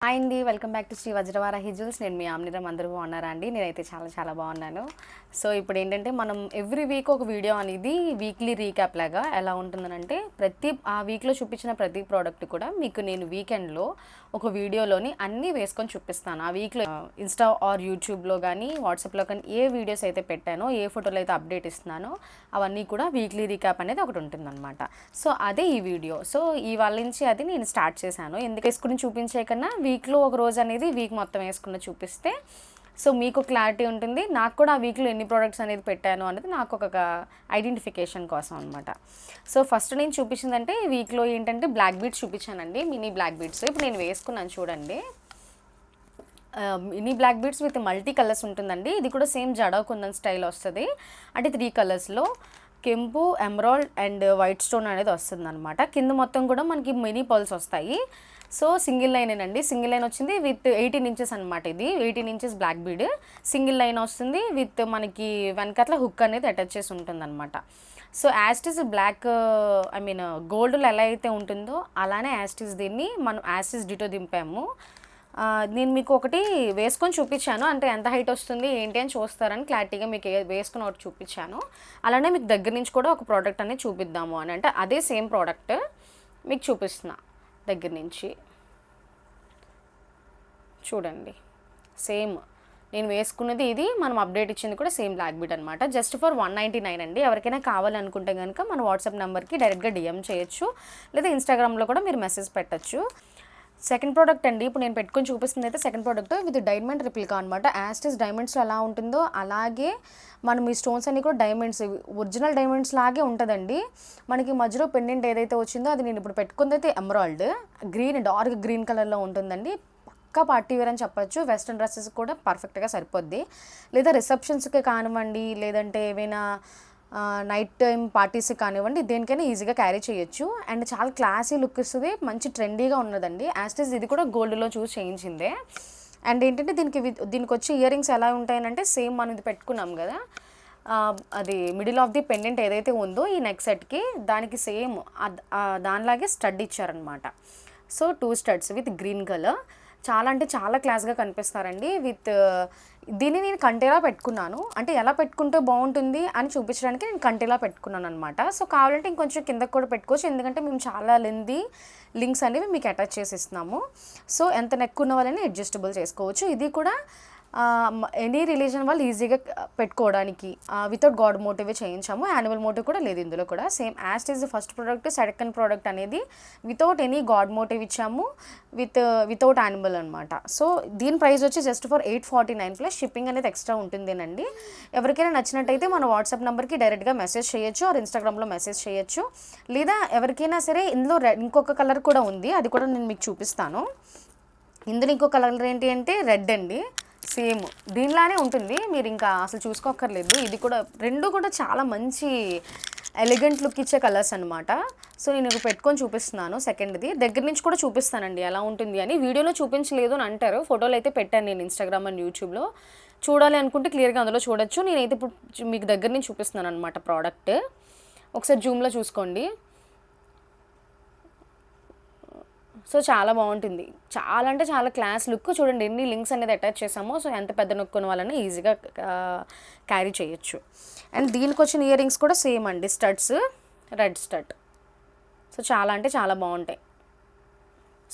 Hi అండి, welcome back to Sri Vajravarahi jewels. నేను మీ ఆమ్నిరం. అందరూ బాగున్నారా అండి? నేనైతే చాలా చాలా బాగున్నాను. సో ఇప్పుడు ఏంటంటే మనం ఎవ్రీ వీక్ ఒక వీడియో అనేది వీక్లీ రీక్యాప్ లాగా ఎలా ఉంటుందనంటే ఆ వీక్లో చూపించిన ప్రతి ప్రోడక్ట్ కూడా మీకు నేను వీకెండ్లో ఒక వీడియోలోని అన్నీ వేసుకొని చూపిస్తాను. ఆ వీక్లో ఇన్స్టా ఆర్ యూట్యూబ్లో కానీ వాట్సాప్లో కానీ ఏ వీడియోస్ అయితే పెట్టానో, ఏ ఫోటోలు అయితే అప్డేట్ ఇస్తున్నానో అవన్నీ కూడా వీక్లీ రీక్యాప్ అనేది ఒకటి ఉంటుందన్నమాట. సో అదే ఈ వీడియో. సో ఇవాళ నుంచి అది నేను స్టార్ట్ చేశాను. ఎందుకు వేసుకుని చూపించే కన్నా వీక్లో ఒక రోజు అనేది వీక్ మొత్తం వేసుకున్న చూపిస్తే సో మీకు క్లారిటీ ఉంటుంది. నాకు కూడా ఆ వీక్లో ఎన్ని ప్రోడక్ట్స్ అనేది పెట్టాను అనేది నాకు ఒక ఐడెంటిఫికేషన్ కోసం అనమాట. సో ఫస్ట్ నేను చూపించిందంటే ఈ వీక్లో ఏంటంటే బ్లాక్ బీడ్స్ చూపించానండి, మినీ బ్లాక్ బీడ్స్. ఇప్పుడు నేను వేసుకున్నాను చూడండి. Mini black beads with multi colours ఉంటుందండి. ఇది కూడా సేమ్ జడా కుందన్ స్టైల్ వస్తుంది. అంటే 3 కలర్స్లో కెంపు, ఎమరాల్డ్ అండ్ వైట్ స్టోన్ అనేది వస్తుంది అనమాట. కింద మొత్తం కూడా మనకి మినీ పర్ల్స్ వస్తాయి. సో సింగిల్ లైనేనండి. సింగిల్ లైన్ వచ్చింది విత్ 18 ఇంచెస్ అనమాట. ఇది 18 inches black bead single line వస్తుంది విత్ మనకి వెనకట్ల హుక్ అనేది అటాచ్ చేసి ఉంటుంది అనమాట. సో యాస్టిస్ బ్లాక్ గోల్డ్లో ఎలా అయితే ఉంటుందో అలానే యాస్టిస్ దీన్ని మనం యాస్టిస్ డిటో దింపాము. నేను మీకు ఒకటి వేసుకొని చూపించాను, అంటే ఎంత హైట్ వస్తుంది ఏంటి అని చూస్తారని క్లారిటీగా మీకు వేసుకొని ఒకటి చూపించాను. అలానే మీకు దగ్గర నుంచి కూడా ఒక ప్రోడక్ట్ అనేది చూపిద్దాము అని, అంటే అదే సేమ్ ప్రోడక్ట్ మీకు చూపిస్తున్నా దగ్గర నుంచి. చూడండి, సేమ్ నేను వేసుకున్నది ఇది, మనం అప్డేట్ ఇచ్చింది కూడా సేమ్ బ్లాక్ బీడ్ అనమాట. జస్ట్ ఫర్ 199 అండి. ఎవరికైనా కావాలనుకుంటే కనుక మన వాట్సాప్ నెంబర్కి డైరెక్ట్గా డిఎం చేయొచ్చు, లేదా ఇన్స్టాగ్రామ్లో కూడా మీరు మెసేజ్ పెట్టచ్చు. సెకండ్ ప్రోడక్ట్ అండి, ఇప్పుడు నేను పెట్టుకొని చూపిస్తుంది అయితే second product with diamond replica అనమాట. యాస్టిస్ డైమండ్స్లో ఎలా ఉంటుందో అలాగే మనం ఈ స్టోన్స్ అన్ని కూడా డైమండ్స్, ఒరిజినల్ డైమండ్స్ లాగే ఉంటుందండి. మనకి మధ్యలో పెండెంట్ ఏదైతే వచ్చిందో అది నేను ఇప్పుడు పెట్టుకుంది అయితే ఎమరాల్డ్ గ్రీన్, డార్క్ గ్రీన్ కలర్లో ఉంటుందండి. పక్కా పార్టీ వేర్ అని చెప్పొచ్చు. వెస్ట్రన్ డ్రెస్సెస్ కూడా పర్ఫెక్ట్గా సరిపోద్ది, లేదా రిసెప్షన్స్కి కానివ్వండి, లేదంటే ఏమైనా నైట్ టైం పార్టీస్కి కానివ్వండి, దేనికైనా ఈజీగా క్యారీ చేయొచ్చు. అండ్ చాలా క్లాసీ లుక్ ఇస్తుంది, మంచి ట్రెండీగా ఉన్నదండి. యాస్టిస్ ఇది కూడా గోల్డ్లో చూసి చేయించిందే. అండ్ ఏంటంటే దీనికి వచ్చే ఇయర్ రింగ్స్ ఎలా ఉంటాయనంటే సేమ్ మనం ఇది పెట్టుకున్నాం కదా, అది మిడిల్ ఆఫ్ ది పెండెంట్ ఏదైతే ఉందో ఈ నెక్ సెట్కి దానికి సేమ్ దానిలాగే స్టడ్ ఇచ్చారనమాట. So 2 studs with green colour. చాలా అంటే చాలా క్లాస్గా కనిపిస్తారండి. దీన్ని నేను కంటేలా పెట్టుకున్నాను, అంటే ఎలా పెట్టుకుంటే బాగుంటుంది అని చూపించడానికి నేను కంటేలా పెట్టుకున్నాను అనమాట. సో కావాలంటే ఇంకొంచెం కిందకు కూడా పెట్టుకోవచ్చు, ఎందుకంటే మేము చాలా లెంతీ లింక్స్ అనేవి మీకు అటాచ్ చేసి ఇస్తున్నాము. సో ఎంత నెక్ ఉన్న వాళ్ళని అడ్జస్టబుల్ చేసుకోవచ్చు. ఇది కూడా ఎనీ రిలీజన్ వాళ్ళు ఈజీగా పెట్టుకోవడానికి వితౌట్ గాడ్ మోటివే చేయించాము. యానిమల్ మోటివ్ కూడా లేదు ఇందులో కూడా. Same as this first product, second product అనేది వితౌట్ ఎనీ గాడ్ మోటివ్ ఇచ్చాము, వితౌట్ యానిమల్ అనమాట. సో దీని ప్రైస్ వచ్చి జస్ట్ ఫర్ 849 ప్లస్ షిప్పింగ్ అనేది ఎక్స్ట్రా ఉంటుందేనండి. ఎవరికైనా నచ్చినట్టయితే మన వాట్సాప్ నెంబర్కి డైరెక్ట్గా మెసేజ్ చేయొచ్చు, ఆర్ ఇన్స్టాగ్రామ్లో మెసేజ్ చేయొచ్చు, లేదా ఎవరికైనా సరే ఇందులో ఇంకొక కలర్ కూడా ఉంది, అది కూడా నేను మీకు చూపిస్తాను. ఇందులో ఇంకో కలర్ ఏంటి అంటే రెడ్ అండి. సేమ్ దీనిలానే ఉంటుంది, మీరు ఇంకా అసలు చూసుకోక్కర్లేదు. ఇది కూడా రెండు కూడా చాలా మంచి ఎలిగెంట్ లుక్ ఇచ్చే కలర్స్ అనమాట. సో నేను పెట్టుకొని చూపిస్తున్నాను. సెకండ్ది దగ్గర నుంచి కూడా చూపిస్తానండి ఎలా ఉంటుంది అని. వీడియోలో చూపించలేదు అని అంటారు, ఫోటోలు అయితే పెట్టాను నేను ఇన్స్టాగ్రామ్ అండ్ యూట్యూబ్లో. చూడాలి అనుకుంటే క్లియర్గా అందులో చూడొచ్చు. నేనైతే ఇప్పుడు మీకు దగ్గర నుంచి చూపిస్తున్నాను అనమాట ప్రోడక్ట్. ఒకసారి జూమ్లో చూసుకోండి. సో చాలా బాగుంటుంది, చాలా అంటే చాలా క్లాస్ లుక్. చూడండి ఎన్ని లింక్స్ అనేది అటాచ్ చేసామో. సో ఎంత పెద్ద నొక్కున్న వాళ్ళని ఈజీగా క్యారీ చేయొచ్చు. అండ్ దీనికి వచ్చిన ఇయర్ రింగ్స్ కూడా సేమ్ అండి, స్టడ్స్, రెడ్ స్టడ్. సో చాలా అంటే చాలా బాగుంటాయి.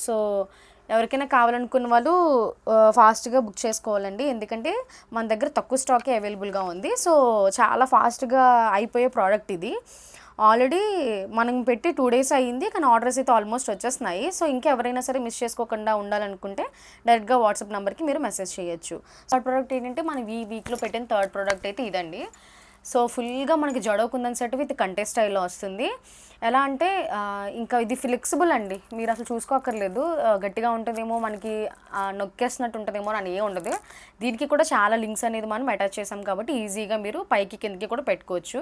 సో ఎవరికైనా కావాలనుకున్న వాళ్ళు ఫాస్ట్గా బుక్ చేసుకోవాలండి, ఎందుకంటే మన దగ్గర తక్కువ స్టాకే అవైలబుల్గా ఉంది. సో చాలా ఫాస్ట్గా అయిపోయే ప్రోడక్ట్ ఇది. ఆల్రెడీ మనం పెట్టి 2 డేస్ అయ్యింది, కానీ ఆర్డర్స్ అయితే ఆల్మోస్ట్ వచ్చేస్తున్నాయి. సో ఇంకా ఎవరైనా సరే మిస్ చేసుకోకుండా ఉండాలనుకుంటే డైరెక్ట్గా వాట్సాప్ నెంబర్కి మీరు మెసేజ్ చేయొచ్చు. థర్డ్ ప్రోడక్ట్ ఏంటంటే మనం ఈ వీక్లో పెట్టిన థర్డ్ ప్రోడక్ట్ అయితే ఇదండి. సో ఫుల్గా మనకి జడో కుందన్ సెట్ విత్ కంటే స్టైల్లో వస్తుంది. ఎలా అంటే ఇంకా ఇది ఫ్లెక్సిబుల్ అండి, మీరు అసలు చూసుకోక్కర్లేదు. గట్టిగా ఉంటుందేమో, మనకి నొక్కేస్తున్నట్టు ఉంటుందేమో అని ఏ ఉండదు. దీనికి కూడా చాలా లింక్స్ అనేది మనం అటాచ్ చేసాం కాబట్టి ఈజీగా మీరు పైకి కిందకి కూడా పెట్టుకోవచ్చు.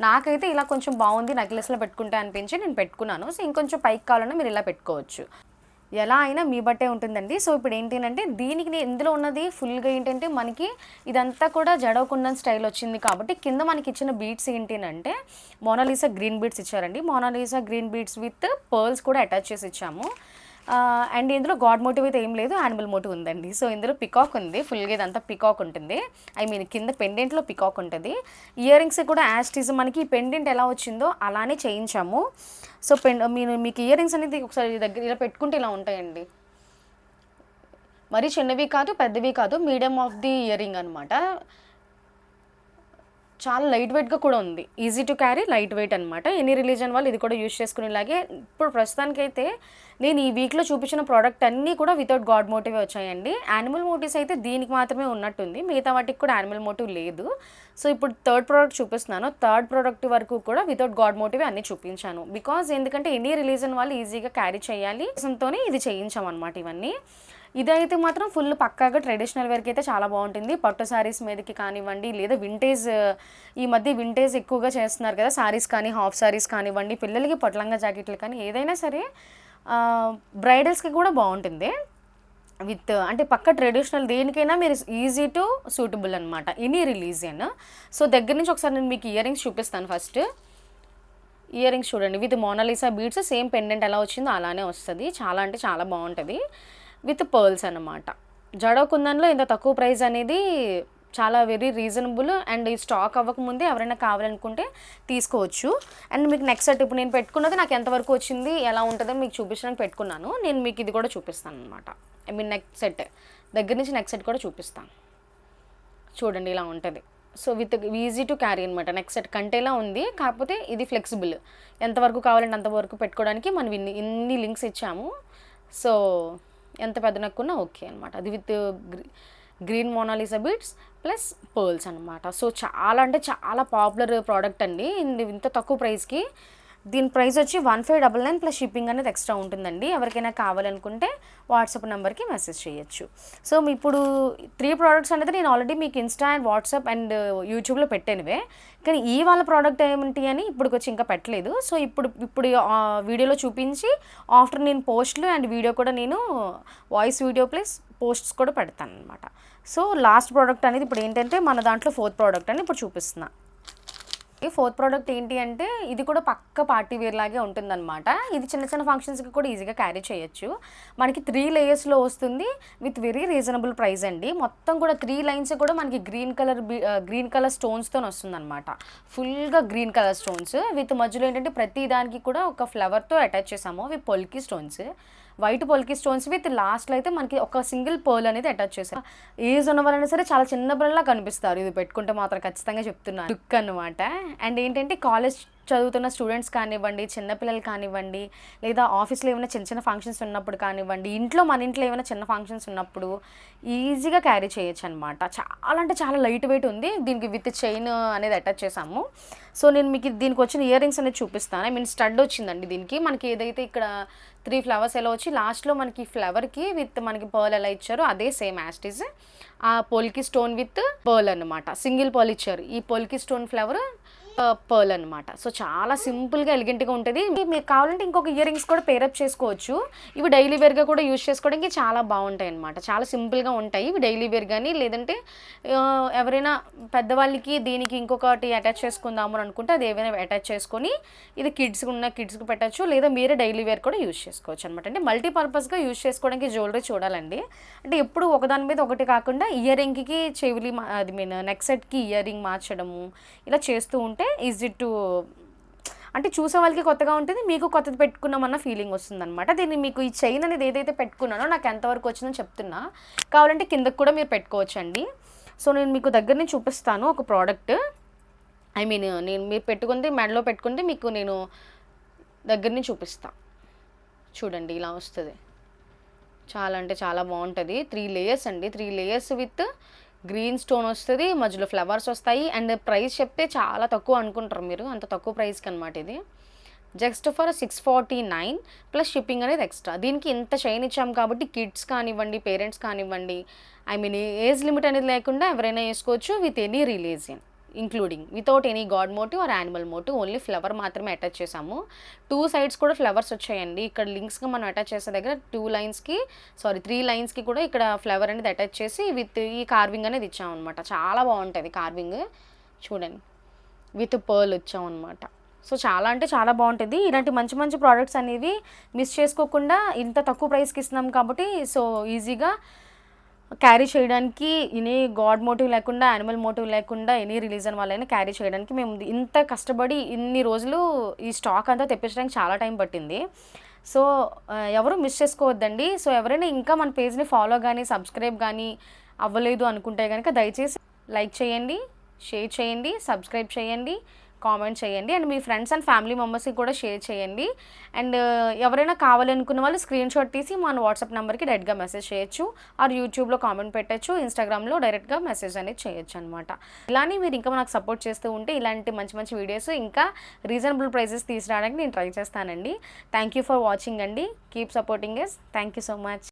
నాకైతే ఇలా కొంచెం బాగుంది, నెక్లెస్లో పెట్టుకుంటే అనిపించి నేను పెట్టుకున్నాను. సో ఇంకొంచెం పైకి కావాలన్నా మీరు ఇలా పెట్టుకోవచ్చు, ఎలా అయినా మీ బట్టే ఉంటుందండి. సో ఇప్పుడు ఏంటంటే దీనికి ఇందులో ఉన్నది ఫుల్గా ఏంటంటే మనకి ఇదంతా కూడా జడో కుందన్ స్టైల్ వచ్చింది కాబట్టి కింద మనకి ఇచ్చిన బీడ్స్ ఏంటంటే మోనాలిసా గ్రీన్ బీడ్స్ ఇచ్చారండి. Mona Lisa green beads with pearls కూడా అటాచ్ చేసి ఇచ్చాము. అండ్ ఇందులో గాడ్ మోటివ్ అయితే ఏం లేదు, యానిమల్ మోటివ్ ఉందండి. సో ఇందులో పికాక్ ఉంది, ఫుల్గా ఇదంతా పికాక్ ఉంటుంది. ఐ మీన్ కింద పెండెంట్లో పికాక్ ఉంటుంది. ఇయర్ రింగ్స్ కూడా యాస్టీజ్ మనకి పెండెంట్ ఎలా వచ్చిందో అలానే చేయించాము. సో మీకు ఇయర్ రింగ్స్ అనేది ఒకసారి దగ్గర ఇలా పెట్టుకుంటే ఇలా ఉంటాయండి. మరీ చిన్నవి కాదు, పెద్దవి కాదు, medium of the ear ring అనమాట. చాలా లైట్ వెయిట్గా కూడా ఉంది, easy to carry, light weight అనమాట. ఎనీ రిలీజన్ వాళ్ళు ఇది కూడా యూజ్ చేసుకునేలాగే. ఇప్పుడు ప్రస్తుతానికైతే నేను ఈ వీక్లో చూపించిన ప్రోడక్ట్ అన్నీ కూడా వితౌట్ గాడ్ మోటివ్ వచ్చాయండి. యానిమల్ మోటివ్స్ అయితే దీనికి మాత్రమే ఉన్నట్టుంది, మిగతా వాటికి కూడా యానిమల్ మోటివ్ లేదు. సో ఇప్పుడు థర్డ్ ప్రోడక్ట్ చూపిస్తున్నాను. థర్డ్ ప్రోడక్ట్ వరకు కూడా వితౌట్ గాడ్ మోటివ్ అన్నీ చూపించాను. బికాజ్ ఎందుకంటే ఎనీ రిలీజన్ వాళ్ళు ఈజీగా క్యారీ చేయాలి, తోనే ఇది చేయించామన్నమాట ఇవన్నీ. ఇదైతే మాత్రం ఫుల్ పక్కాగా ట్రెడిషనల్ వేర్కి అయితే చాలా బాగుంటుంది. పట్టు శారీస్ మీదకి కానివ్వండి, లేదా వింటేజ్, ఈ మధ్య వింటేజ్ ఎక్కువగా చేస్తున్నారు కదా, శారీస్ కానీ హాఫ్ శారీస్ కానివ్వండి, పిల్లలకి పొట్లంగా జాకెట్లు కానీ ఏదైనా సరే బ్రైడల్స్కి కూడా బాగుంటుంది. అంటే పక్క ట్రెడిషనల్ దేనికైనా మీరు ఈజీ టు సూటబుల్ అనమాట, ఎనీ రిలీజియన్. సో దగ్గర నుంచి ఒకసారి నేను మీకు ఇయర్ రింగ్స్ చూపిస్తాను. ఫస్ట్ ఇయర్ రింగ్స్ చూడండి, with Mona Lisa beads, same pendant ఎలా వచ్చిందో అలానే వస్తుంది. చాలా అంటే చాలా బాగుంటుంది, విత్ పర్ల్స్ అన్నమాట. జడో కుందన్లో ఇంత తక్కువ ప్రైస్ అనేది చాలా వెరీ రీజనబుల్. అండ్ ఈ స్టాక్ అవ్వకముందే ఎవరైనా కావాలనుకుంటే తీసుకోవచ్చు. అండ్ మీకు నెక్స్ట్ సెట్ ఇప్పుడు నేను పెట్టుకున్నది నాకు ఎంతవరకు వచ్చింది, ఎలా ఉంటుందో మీకు చూపించడానికి పెట్టుకున్నాను. నేను మీకు ఇది కూడా చూపిస్తాను అనమాట. ఐ మీన్ నెక్స్ట్ సెట్ దగ్గర నుంచి నెక్స్ట్ సెట్ కూడా చూపిస్తాను. చూడండి ఇలా ఉంటుంది. So with easy to carry అనమాట. నెక్స్ట్ సెట్ కంటేలా ఉంది, కాకపోతే ఇది ఫ్లెక్సిబుల్, ఎంతవరకు కావాలంటే అంతవరకు పెట్టుకోవడానికి మనం ఇన్ని లింక్స్ ఇచ్చాము. సో ఎంత పెద్ద నెక్కున్నా ఓకే అనమాట. అది with green Mona Lisa beads plus pearls అనమాట. సో చాలా అంటే చాలా పాపులర్ ప్రోడక్ట్ అండి. ఇంత తక్కువ ప్రైస్కి. దీని ప్రైస్ వచ్చి 1599 ప్లస్ షిప్పింగ్ అనేది ఎక్స్ట్రా ఉంటుందండి. ఎవరికైనా కావాలనుకుంటే వాట్సాప్ నెంబర్కి మెసేజ్ చేయొచ్చు. సో ఇప్పుడు 3 ప్రోడక్ట్స్ అనేది నేను ఆల్రెడీ మీకు ఇన్స్టా అండ్ వాట్సాప్ అండ్ యూట్యూబ్లో పెట్టానువే, కానీ ఈ వాళ్ళ ప్రోడక్ట్ ఏమిటి అని ఇప్పటికి వచ్చి ఇంకా పెట్టలేదు. సో ఇప్పుడు వీడియోలో చూపించి ఆఫ్టర్ నేను పోస్ట్లు అండ్ వీడియో కూడా నేను వాయిస్ వీడియో ప్లస్ పోస్ట్స్ కూడా పెడతాను అనమాట. సో లాస్ట్ ప్రోడక్ట్ అనేది ఇప్పుడు ఏంటంటే మన దాంట్లో 4th ప్రోడక్ట్ అని ఇప్పుడు చూపిస్తున్నా. ఈ 4th ప్రోడక్ట్ ఏంటి అంటే ఇది కూడా పక్క పార్టీ వేర్ లాగే ఉంటుందన్నమాట. ఇది చిన్న చిన్న ఫంక్షన్స్కి కూడా ఈజీగా క్యారీ చేయొచ్చు. మనకి 3 లేయర్స్లో వస్తుంది విత్ వెరీ రీజనబుల్ ప్రైస్ అండి. మొత్తం కూడా 3 లైన్స్ కూడా మనకి గ్రీన్ కలర్ స్టోన్స్తో వస్తుంది అనమాట. ఫుల్గా గ్రీన్ కలర్ స్టోన్స్ విత్ మధ్యలో ఏంటంటే ప్రతి దానికి కూడా ఒక ఫ్లవర్తో అటాచ్ చేసాము. అవి polki stones, white polki stones with లాస్ట్లో అయితే మనకి ఒక సింగిల్ పర్ల్ అనేది అటాచ్ చేశారు. ఏజ్ ఉన్న వాళ్ళైనా సరే చాలా చిన్న పిల్లలా కనిపిస్తారు ఇది పెట్టుకుంటే మాత్రం, ఖచ్చితంగా చెప్తున్నాను. లుక్ అనమాట. అండ్ ఏంటంటే కాలేజ్ చదువుతున్న స్టూడెంట్స్ కానివ్వండి, చిన్నపిల్లలు కానివ్వండి, లేదా ఆఫీస్లో ఏమైనా చిన్న చిన్న ఫంక్షన్స్ ఉన్నప్పుడు కానివ్వండి, మన ఇంట్లో ఏమైనా చిన్న ఫంక్షన్స్ ఉన్నప్పుడు ఈజీగా క్యారీ చేయొచ్చు అనమాట. చాలా అంటే చాలా లైట్ వెయిట్ ఉంది. దీనికి విత్ చైన్ అనేది అటాచ్ చేసాము. సో నేను మీకు దీనికి వచ్చిన ఇయర్ రింగ్స్ అనేది చూపిస్తాను. ఐ మీన్ స్టడ్ వచ్చిందండి దీనికి. మనకి ఏదైతే ఇక్కడ 3 ఫ్లవర్స్ ఎలా వచ్చి లాస్ట్లో మనకి ఫ్లవర్కి విత్ మనకి పర్ల్ ఎలా ఇచ్చారో అదే సేమ్ యాస్టీజ్. ఆ పోల్కి స్టోన్ విత్ పర్ల్ అనమాట, సింగిల్ పర్ల్ ఇచ్చారు. ఈ పోల్కి స్టోన్ ఫ్లవర్ పర్ల్ అనమాట. సో చాలా సింపుల్గా ఎలిగెంట్గా ఉంటుంది. మీకు కావాలంటే ఇంకొక ఇయర్ రింగ్స్ కూడా పేరప్ చేసుకోవచ్చు. ఇవి డైలీ వేర్గా కూడా యూజ్ చేసుకోవడానికి చాలా బాగుంటాయి అనమాట. చాలా సింపుల్గా ఉంటాయి ఇవి డైలీ వేర్ కానీ, లేదంటే ఎవరైనా పెద్దవాళ్ళకి దీనికి ఇంకొకటి అటాచ్ చేసుకుందాము అని అనుకుంటే అది ఏమైనా అటాచ్ చేసుకొని ఇది కిడ్స్కి పెట్టచ్చు, లేదా మీరే డైలీ వేర్ కూడా యూజ్ చేసుకోవచ్చు అనమాట. అంటే మల్టీపర్పస్గా యూజ్ చేసుకోవడానికి జ్యువెలరీ చూడాలండి. అంటే ఎప్పుడు ఒకదాని మీద ఒకటి కాకుండా ఇయర్ రింగ్కి చెవులి నెక్ సెట్కి ఇయర్ రింగ్ మార్చడము ఇలా చేస్తూ ఉంటే ఈజీ టు, అంటే చూసే వాళ్ళకి కొత్తగా ఉంటుంది, మీకు కొత్తది పెట్టుకున్నామన్న ఫీలింగ్ వస్తుంది అనమాట. దీన్ని మీకు ఈ చైన్ అనేది ఏదైతే పెట్టుకున్నానో నాకు ఎంతవరకు వచ్చిందని చెప్తున్నా, కావాలంటే కిందకు కూడా మీరు పెట్టుకోవచ్చండి. సో నేను మీకు దగ్గర నుంచి చూపిస్తాను ఒక ప్రోడక్ట్. ఐ మీన్ మీరు పెట్టుకుంటే మెడలో పెట్టుకుంటే మీకు నేను దగ్గర నుంచి చూపిస్తాను. చూడండి ఇలా వస్తుంది. చాలా అంటే చాలా బాగుంటుంది. 3 లేయర్స్ అండి, 3 లేయర్స్ విత్ గ్రీన్ స్టోన్ వస్తుంది, మధ్యలో ఫ్లవర్స్ వస్తాయి. అండ్ ప్రైస్ చెప్తే చాలా తక్కువ అనుకుంటారు మీరు, అంత తక్కువ ప్రైస్కి అనమాట. ఇది జస్ట్ ఫర్ 649 ప్లస్ షిప్పింగ్ అనేది ఎక్స్ట్రా. దీనికి ఇంత చైన్ ఇచ్చాం కాబట్టి కిడ్స్ కానివ్వండి, పేరెంట్స్ కానివ్వండి, ఐ మీన్ ఏజ్ లిమిట్ అనేది లేకుండా ఎవరైనా వేసుకోవచ్చు with any religion, including without any god motive or animal motive. Only flower మాత్రమే అటాచ్ చేసాము. 2 సైడ్స్ కూడా ఫ్లవర్స్ వచ్చాయండి. ఇక్కడ లింక్స్గా మనం అటాచ్ చేసే దగ్గర 3 లైన్స్కి కూడా ఇక్కడ ఫ్లవర్ అనేది అటాచ్ చేసి విత్ ఈ కార్వింగ్ అనేది ఇచ్చామన్నమాట. చాలా బాగుంటుంది కార్వింగ్. చూడండి విత్ పర్ల్ వచ్చామన్నమాట. సో చాలా అంటే చాలా బాగుంటుంది. ఇలాంటి మంచి మంచి ప్రోడక్ట్స్ అనేవి మిస్ చేసుకోకుండా ఇంత తక్కువ ప్రైస్కి ఇస్తున్నాం కాబట్టి సో ఈజీగా క్యారీ చేయడానికి ఎనీ గాడ్ మోటివ్ లేకుండా, యానిమల్ మోటివ్ లేకుండా, ఎనీ రిలీజన్ వాళ్ళైనా క్యారీ చేయడానికి మేము ఇంత కష్టపడి ఇన్ని రోజులు ఈ స్టాక్ అంతా తెప్పించడానికి చాలా టైం పట్టింది. సో ఎవరు మిస్ చేసుకోవద్దండి. సో ఎవరైనా ఇంకా మన పేజ్ని ఫాలో కానీ సబ్స్క్రైబ్ కానీ అవ్వలేదు అనుకుంటే కనుక దయచేసి లైక్ చేయండి, షేర్ చేయండి, సబ్స్క్రైబ్ చేయండి, కామెంట్ చేయండి and me friends and family మెంబర్స్కి కూడా షేర్ చేయండి. అండ్ ఎవరైనా కావాలనుకున్న వాళ్ళు స్క్రీన్ షాట్ తీసి మన వాట్సాప్ నెంబర్కి డైరెక్ట్గా మెసేజ్ చేయొచ్చు, ఆర్ యూట్యూబ్లో కామెంట్ పెట్టచ్చు, ఇన్స్టాగ్రామ్లో డైరెక్ట్గా మెసేజ్ అనేది చేయొచ్చు అనమాట. ఇలానే మీరు ఇంకా నాకు సపోర్ట్ చేస్తూ ఉంటే ఇలాంటి మంచి మంచి వీడియోస్ ఇంకా రీజనబుల్ ప్రైసెస్ తీసుకురావడానికి నేను ట్రై చేస్తానండి. థ్యాంక్ యూ ఫర్ వాచింగ్ అండి. Keep supporting us. Thank you so much.